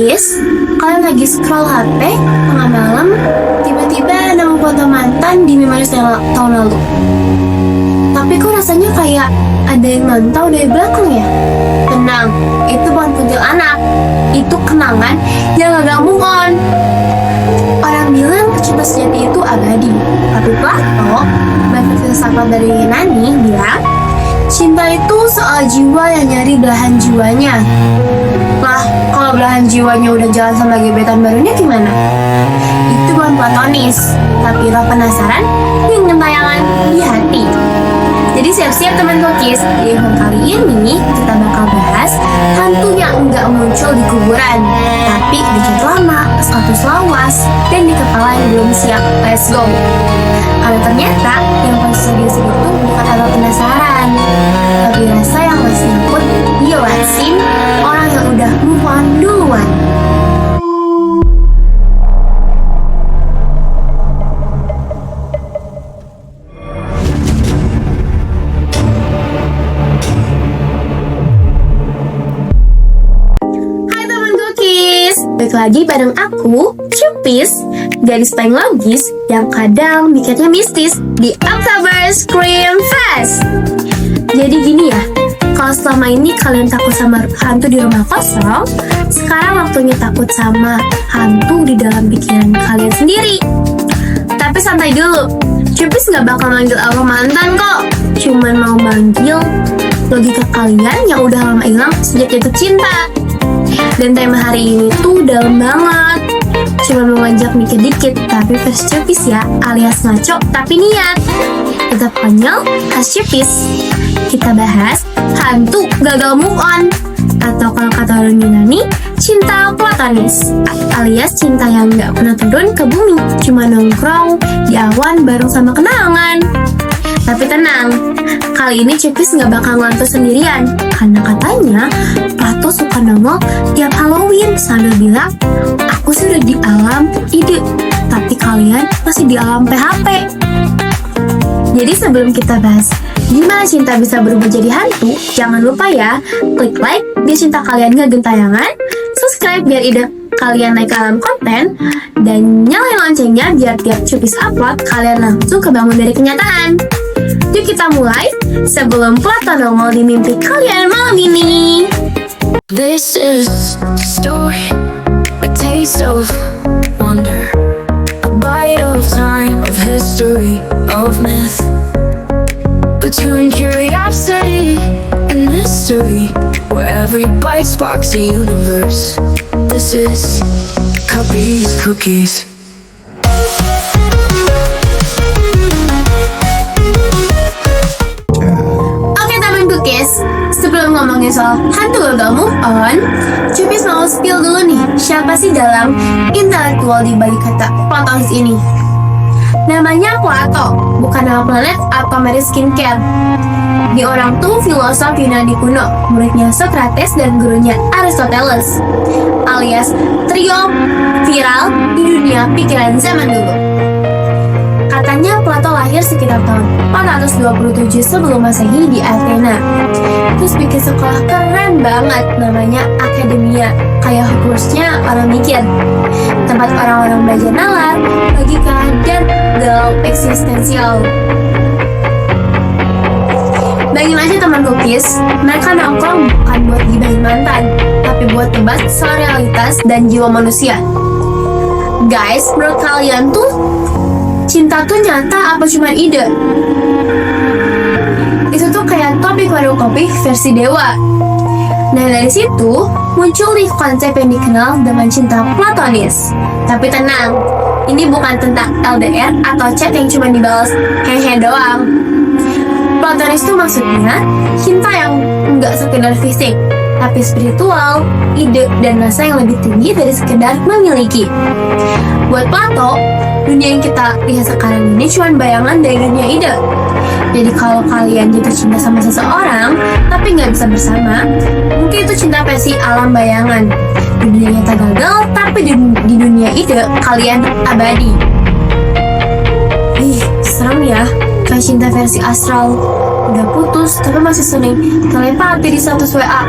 cookies, kalian lagi scroll HP tengah malam, tiba-tiba nemu foto mantan di memori tahun lalu. Tapi kok rasanya kayak ada yang mantau dari belakang ya? Tenang, itu bukan kuntilanak, itu kenangan yang gak move on. Orang bilang cinta sejati itu abadi, tapi Plato, filsafat dari Yunani, bilang cinta itu soal jiwa yang nyari belahan jiwanya. Lah, kalau belahan jiwanya udah jalan sama gebetan barunya gimana? Itu bukan platonis, tapi roh penasaran yang gentayangan di hati. Jadi siap-siap teman cookies, di episode kali ini kita bakal bahas hantu yang enggak muncul di kuburan, tapi di chat lama, status lawas, dan di kepala yang belum siap. Let's go! Karena ternyata yang paling serius itu bukan hal penasaran, tapi rasa yang masih nyangkut di SIM orang yang udah move on duluan. Balik lagi bareng aku, Cupis, gadis paling logis yang kadang mikirnya mistis di Oktober Scream Fest. Jadi gini ya, kalau selama ini kalian takut sama hantu di rumah kosong, sekarang waktunya takut sama hantu di dalam pikiran kalian sendiri. Tapi santai dulu, Cupis gak bakal manggil aku mantan kok, cuman mau manggil logika kalian yang udah lama hilang sejak jatuh cinta. Dan tema hari ini tuh dalam banget, cuma mau ngajak mikir dikit, tapi versi Cupis ya, alias ngaco tapi niat. Tetap konyol, khas Cupis. Kita bahas hantu gagal move on, atau kalau kata orang Yunani, cinta platonis, alias cinta yang gak pernah turun ke bumi, cuma nongkrong di awan bareng sama kenangan. Tapi tenang, kali ini Cupis gak bakal ngelantur sendirian, karena katanya Plato suka nongol tiap Halloween sambil bilang, aku sudah di alam ide, tapi kalian masih di alam PHP. Jadi sebelum kita bahas gimana cinta bisa berubah jadi hantu, jangan lupa ya, klik like biar cinta kalian gak gentayangan, subscribe biar ide kalian naik ke alam konten, dan nyalain loncengnya biar tiap Cupis upload kalian langsung kebangun dari kenyataan. Yuk kita mulai sebelum Plato nongol di mimpi kalian malam ini. This is a story, a taste of wonder, a bite of time, of history, of myth. Between curiosity and mystery, where every bite sparks a universe. This is Cuppies Cookies. Sebelum ngomongin soal hantu gagal move on, Cupis mau spill dulu nih, siapa sih dalam intelektual di balik kata platonis ini? Namanya Plato, bukan nama planet atau merek skincare. Di orang tuh filosof Yunani kuno, muridnya Socrates dan gurunya Aristoteles, alias trio viral di dunia pikiran zaman dulu. Katanya Plato lahir sekitar tahun 427 sebelum Masehi di Athena. Terus bikin sekolah keren banget namanya Akademia, kayak Hogwartsnya orang mikir. Tempat orang-orang belajar nalar, logika, dan galau eksistensial. Bayangin aja teman cookies, mereka nongkrong bukan buat gibahin mantan, tapi buat debat soal realitas dan jiwa manusia. Guys, menurut kalian tuh cinta tuh nyata apa cuma ide? Itu tuh kayak topik warung kopi versi dewa. Nah dari situ muncul nih konsep yang dikenal dengan cinta platonis. Tapi tenang, ini bukan tentang LDR atau chat yang cuma dibalas hehe doang. Platonis tuh maksudnya cinta yang nggak sekedar fisik, tapi spiritual, ide, dan rasa yang lebih tinggi dari sekedar memiliki. Buat Plato, dunia yang kita lihat sekarang ini cuma bayangan dari dunia ide. Jadi kalau kalian jatuh cinta sama seseorang tapi nggak bisa bersama, mungkin itu cinta versi alam bayangan. Di dunia nyata gagal, tapi di dunia ide kalian abadi. Ih, serem ya. Kayak kayak cinta versi astral, udah putus tapi masih sering telepati di status WA.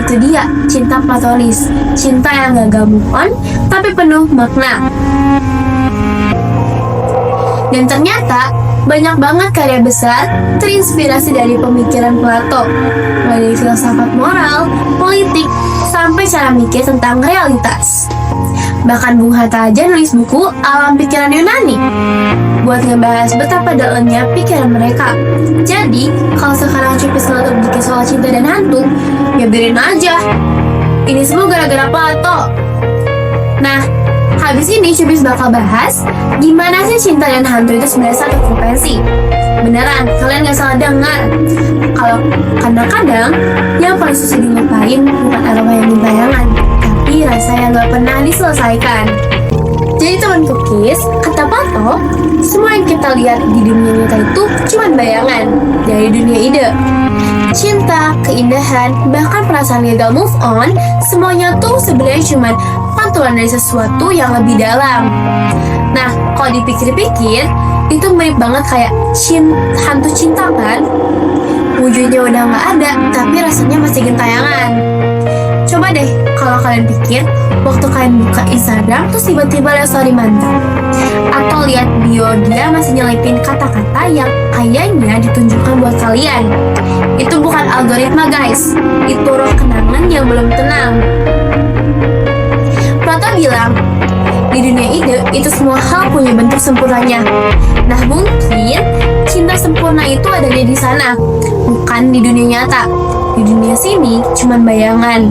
Itu dia cinta platonis, cinta yang gak move on tapi penuh makna. Dan ternyata banyak banget karya besar terinspirasi dari pemikiran Plato, mulai dari filsafat moral, politik, sampai cara mikir tentang realitas. Bahkan Bung Hatta aja nulis buku Alam Pikiran Yunani buat ngebahas betapa dalamnya pikiran mereka. Jadi, kalau sekarang Cupis ngelutuk dikit soal cinta dan hantu, ya biarin aja. Ini semua gara-gara Plato. Nah, habis ini Cupis bakal bahas gimana sih cinta dan hantu itu sebenarnya satu frekuensi. Beneran, kalian gak salah dengar. Kalau kadang-kadang yang paling susah dilupain bukan arwah yang gentayangan, tapi rasa yang gak pernah diselesaikan. Jadi teman cookies, kata Plato, semua yang kita lihat di dunia nyata itu cuma bayangan dari dunia ide. Cinta, keindahan, bahkan perasaan gagal move on, semuanya tuh sebenarnya cuma pantulan dari sesuatu yang lebih dalam. Nah, kalau dipikir-pikir, itu mirip banget kayak hantu cinta kan? Wujudnya udah nggak ada, tapi rasanya masih gentayangan. Coba deh, kalau kalian pikir, waktu kalian buka Instagram terus tiba-tiba lihat story mantan, atau lihat bio dia masih nyelipin kata-kata yang kayaknya ditunjukkan buat kalian. Itu bukan algoritma guys, itu roh kenangan yang belum tenang. Plato bilang, di dunia ide, itu semua hal punya bentuk sempurnanya. Nah mungkin cinta sempurna itu adanya di sana, bukan di dunia nyata. Di dunia sini cuman bayangan,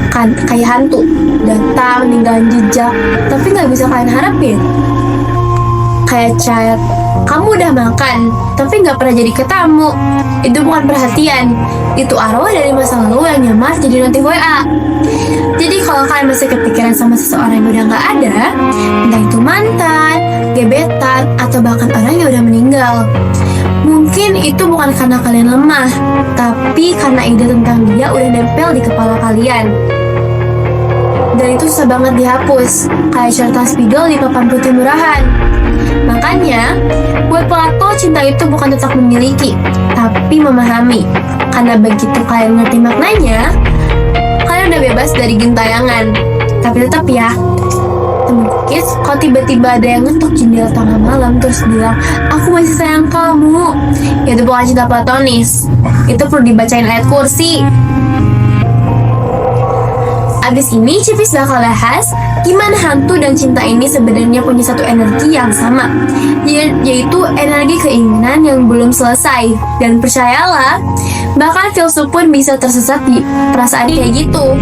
kan kayak hantu, datang ninggalin jejak, tapi nggak bisa kalian harapin. Kayak chat, kamu udah makan, tapi nggak pernah jadi ketemu. Itu bukan perhatian, itu arwah dari masa lalu yang nyamar jadi notif WA. Jadi kalau kalian masih kepikiran sama seseorang yang udah nggak ada, entah itu mantan, gebetan, atau bahkan orang yang udah meninggal, mungkin itu bukan karena kalian lemah, tapi karena ide tentang dia udah nempel di kepala kalian. Dan itu susah banget dihapus, kayak cerita spidol di papan putih murahan. Makanya, buat Plato cinta itu bukan tetap memiliki, tapi memahami. Karena begitu kalian ngerti maknanya, kalian udah bebas dari gentayangan. Tapi tetap ya, temen cookies, kalau tiba-tiba ada yang ngetok jendela tengah malam terus bilang, aku masih sayang kamu, itu bukan cinta platonis. Itu perlu dibacain ayat kursi. Abis ini Cupis bakal bahas gimana hantu dan cinta ini sebenarnya punya satu energi yang sama, yaitu energi keinginan yang belum selesai. Dan percayalah, bahkan filsuf pun bisa tersesat di perasaan kayak gitu.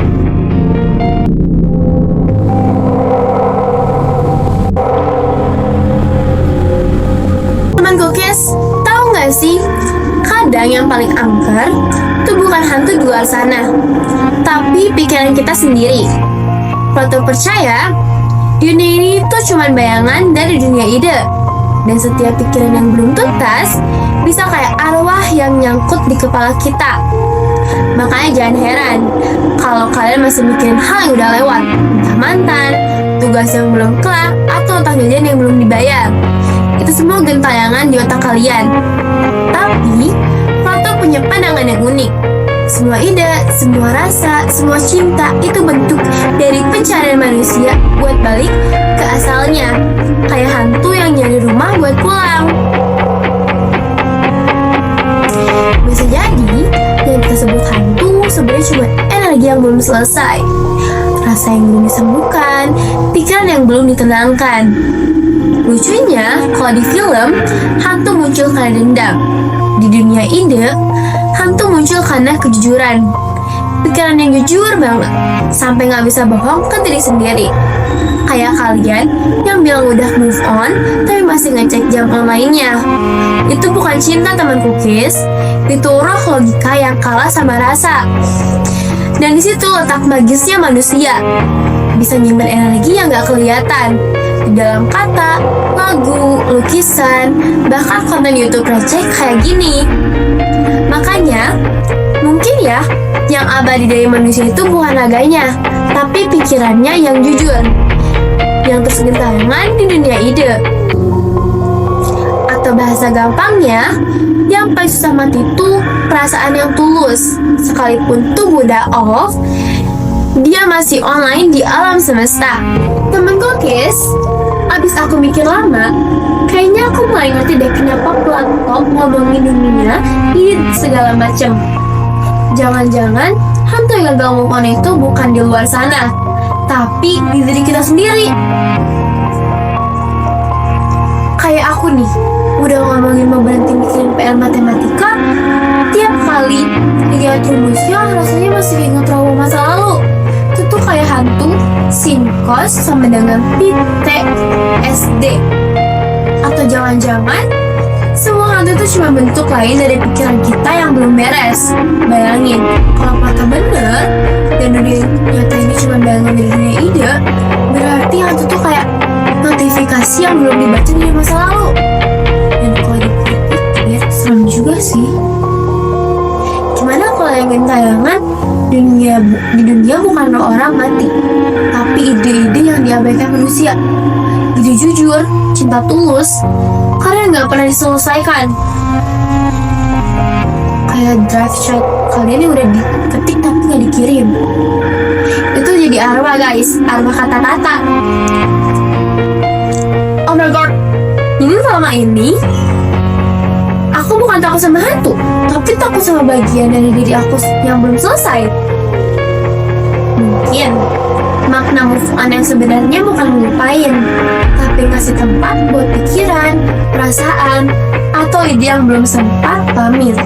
Teman cookies, tahu gak sih? Kadang yang paling angker itu bukan hantu di luar sana, tapi pikiran kita sendiri. Plato percaya dunia ini itu cuma bayangan dari dunia ide, dan setiap pikiran yang belum tuntas bisa kayak arwah yang nyangkut di kepala kita. Makanya jangan heran kalau kalian masih mikirin hal yang udah lewat, entah mantan, tugas yang belum kelar, atau utang jajan yang belum dibayar. Itu semua gentayangan di otak kalian. Tapi Plato punya pandangan yang unik. Semua ide, semua rasa, semua cinta itu bentuk dari pencarian manusia buat balik ke asalnya. Kayak hantu yang nyari rumah buat pulang. Bisa jadi yang kita sebut hantu sebenarnya cuma energi yang belum selesai, rasa yang belum disembuhkan, pikiran yang belum ditenangkan. Lucunya, kalau di film, hantu muncul karena dendam. Di dunia ide, hantu muncul karena kejujuran. Pikiran yang jujur banget, sampai gak bisa bohong ke diri sendiri. Kayak kalian yang bilang udah move on, tapi masih ngecek jam online-nya. Itu bukan cinta teman cookies, itu roh logika yang kalah sama rasa. Dan disitu letak magisnya manusia, bisa nyimpen energi yang gak kelihatan di dalam kata, lagu, lukisan, bahkan konten YouTube receh kayak gini. Makanya, mungkin ya, yang abadi dari manusia itu bukan naganya, tapi pikirannya yang jujur, yang terus gentayangan di dunia ide. Atau bahasa gampangnya, yang paling susah mati itu perasaan yang tulus. Sekalipun tubuh udah off, dia masih online di alam semesta. Temen cookies, abis aku mikir lama, kayaknya aku mulai ngerti deh kenapa Plato ngomongin dunia ini segala macem. Jangan-jangan hantu yang gagal move on itu bukan di luar sana, tapi di diri kita sendiri. Kayak aku nih, udah ngomongin mau berhenti mikirin PR matematika, tiap kali lihat rumusnya rasanya masih ingat trauma masa lalu. Itu tuh kayak hantu sinkos sama dengan PTSD. Atau jangan-jangan semua hantu itu cuma bentuk lain dari pikiran kita yang belum beres. Bayangin, kalau kata bener dan dunia nyata ini cuma bayangan dari dunia ide, berarti hantu tuh kayak notifikasi yang belum dibaca dari masa lalu. Dan kalau dipikir, serem juga sih. Gimana kalau yang gentayangan di dunia bukan orang mati, tapi ide-ide yang diabaikan manusia. Ide jujur, cinta tulus, karena nggak pernah diselesaikan. Kayak drive shot kalian yang udah diketik tapi nggak dikirim. Itu jadi arwah guys, arwah kata-kata. Oh my god, jadi selama ini aku bukan takut sama hantu, tapi takut sama bagian dari diri aku yang belum selesai. Mungkin makna move on yang sebenarnya bukan ngelupain, tapi ngasih tempat buat pikiran, perasaan, atau ide yang belum sempat pamit.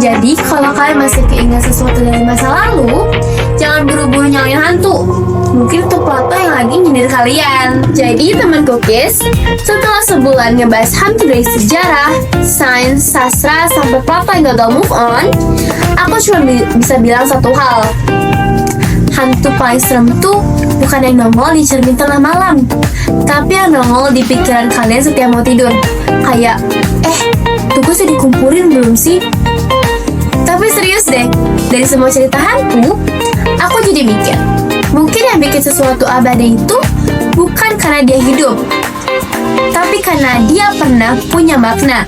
Jadi kalau kalian masih keinget sesuatu dari masa lalu, jangan buru-buru nyalain hantu. Mungkin itu Plato yang lagi nyindir kalian. Jadi teman cookies, setelah sebulan ngebahas hantu dari sejarah, sains, sastra, sampai Plato yang gagal move on, aku cuma bisa bilang satu hal. Hantu paling serem tuh bukan yang nongol di cermin tengah malam, tapi yang nongol di pikiran kalian setiap mau tidur. Kayak, tugas udah dikumpulin belum sih? Tapi serius deh, dari semua cerita hantu, aku jadi mikir, mungkin yang bikin sesuatu abadi itu bukan karena dia hidup, tapi karena dia pernah punya makna.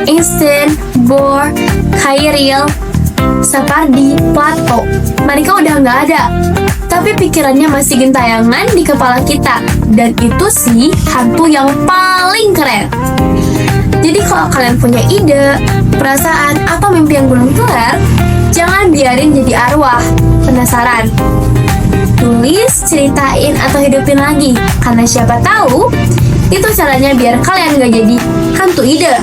Einstein, Bohr, Khairil, Sapardi, Plato, mereka udah nggak ada, tapi pikirannya masih gentayangan di kepala kita. Dan itu sih hantu yang paling keren. Jadi kalau kalian punya ide, perasaan, atau mimpi yang belum kelar, jangan biarin jadi arwah. Penasaran? Tulis, ceritain, atau hidupin lagi. Karena siapa tahu, itu caranya biar kalian gak jadi hantu ide.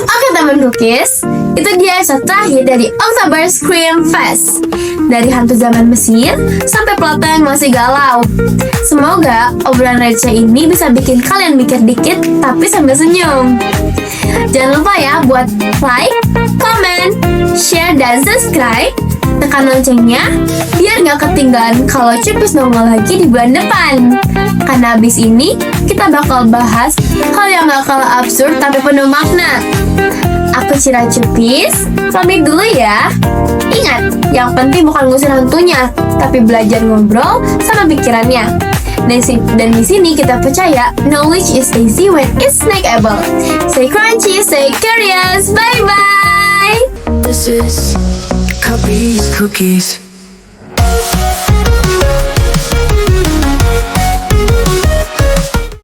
Oke teman cookies, itu dia episode terakhir dari Oktober Scream Fest. Dari hantu zaman Mesir sampai Plato yang masih galau. Semoga obrolan receh ini bisa bikin kalian mikir dikit tapi sambil senyum. Jangan lupa ya buat like, comment, share, dan subscribe. Tekan loncengnya biar gak ketinggalan kalau Cupis nongol lagi di bulan depan. Karena abis ini kita bakal bahas hal yang gak kalah absurd tapi penuh makna. Aku Cira Cupis, pamit dulu ya. Ingat, yang penting bukan ngusir hantunya, tapi belajar ngobrol sama pikirannya. Dan di sini kita percaya knowledge is easy when it's snackable. Stay crunchy, stay curious. Bye bye. This is Cuppies Cookies.